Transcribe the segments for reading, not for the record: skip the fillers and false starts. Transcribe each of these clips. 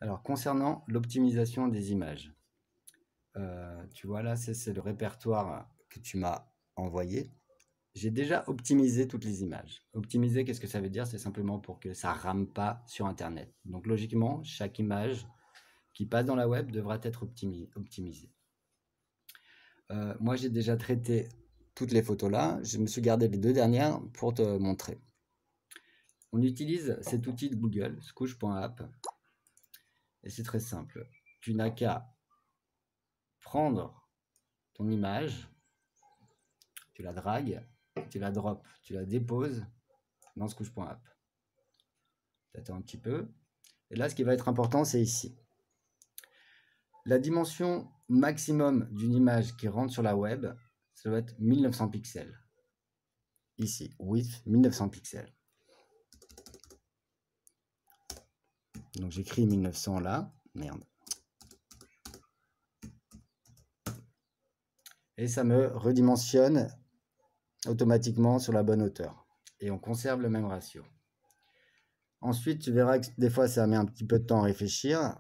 Alors, concernant l'optimisation des images, tu vois là, c'est le répertoire que tu m'as envoyé. J'ai déjà optimisé toutes les images. Optimiser, qu'est-ce que ça veut dire? C'est simplement pour que ça rame pas sur Internet. Donc logiquement, chaque image qui passe dans la web devra être optimisée. Moi, j'ai déjà traité toutes les photos là. Je me suis gardé les 2 dernières pour te montrer. On utilise cet outil de Google, Skouch.app, et c'est très simple. Tu n'as qu'à prendre ton image, tu la dragues, tu la drops, tu la déposes dans Skouch.app. Tu attends un petit peu. Et là, ce qui va être important, c'est ici. La dimension maximum d'une image qui rentre sur la web, ça doit être 1900 pixels. Ici, width 1900 pixels. Donc j'écris 1900 là, merde. Et ça me redimensionne automatiquement sur la bonne hauteur. Et on conserve le même ratio. Ensuite, tu verras que des fois, ça met un petit peu de temps à réfléchir.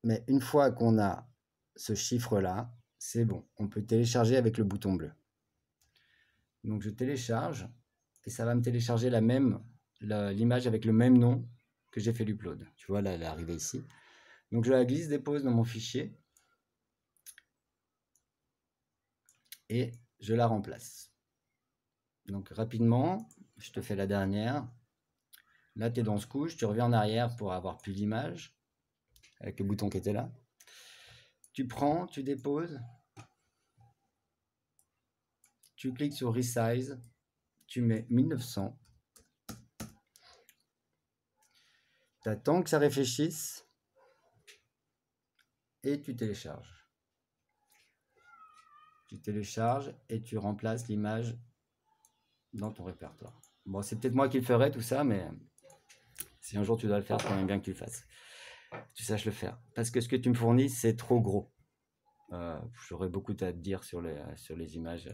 Mais une fois qu'on a ce chiffre-là, c'est bon. On peut télécharger avec le bouton bleu. Donc je télécharge et ça va me télécharger l'image avec le même nom que j'ai fait l'upload. Tu vois, là, elle est arrivée ici. Donc je la glisse, dépose dans mon fichier et je la remplace. Donc rapidement, je te fais la dernière. Là, tu es dans ce couche, tu reviens en arrière pour avoir plus d'image avec le bouton qui était là. Tu prends, tu déposes, tu cliques sur Resize, tu mets 1900. Tu attends que ça réfléchisse et tu télécharges. Tu télécharges et tu remplaces l'image dans ton répertoire. Bon, c'est peut-être moi qui le ferai tout ça, mais si un jour tu dois le faire, c'est quand même bien que tu le fasses. Tu saches le faire. Parce que ce que tu me fournis, c'est trop gros. J'aurais beaucoup à te dire sur les images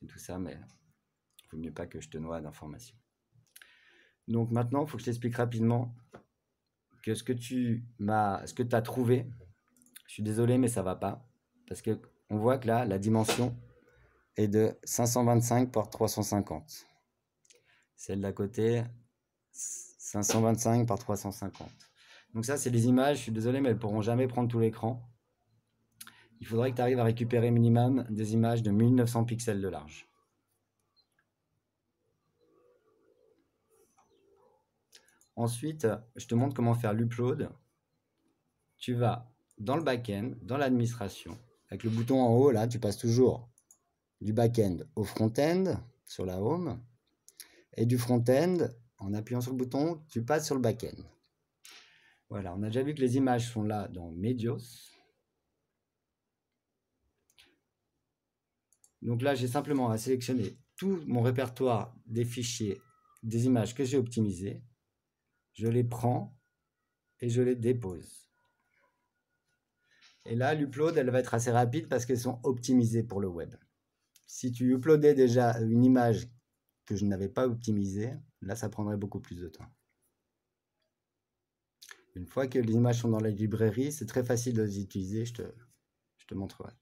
et tout ça, mais il vaut mieux pas que je te noie d'informations. Donc maintenant, il faut que je t'explique rapidement que ce que tu as trouvé, je suis désolé, mais ça va pas. Parce qu'on voit que là, la dimension est de 525 par 350. Celle d'à côté, 525 par 350. Donc ça, c'est des images, je suis désolé, mais elles ne pourront jamais prendre tout l'écran. Il faudrait que tu arrives à récupérer minimum des images de 1900 pixels de large. Ensuite, je te montre comment faire l'upload. Tu vas dans le back-end, dans l'administration. Avec le bouton en haut, là, tu passes toujours du back-end au front-end, sur la home. Et du front-end, en appuyant sur le bouton, tu passes sur le back-end. Voilà, on a déjà vu que les images sont là dans Medios. Donc là, j'ai simplement à sélectionner tout mon répertoire des fichiers, des images que j'ai optimisées. Je les prends et je les dépose. Et là, l'upload, elle va être assez rapide parce qu'elles sont optimisées pour le web. Si tu uploadais déjà une image que je n'avais pas optimisée, là, ça prendrait beaucoup plus de temps. Une fois que les images sont dans la librairie, c'est très facile de les utiliser, je te montrerai.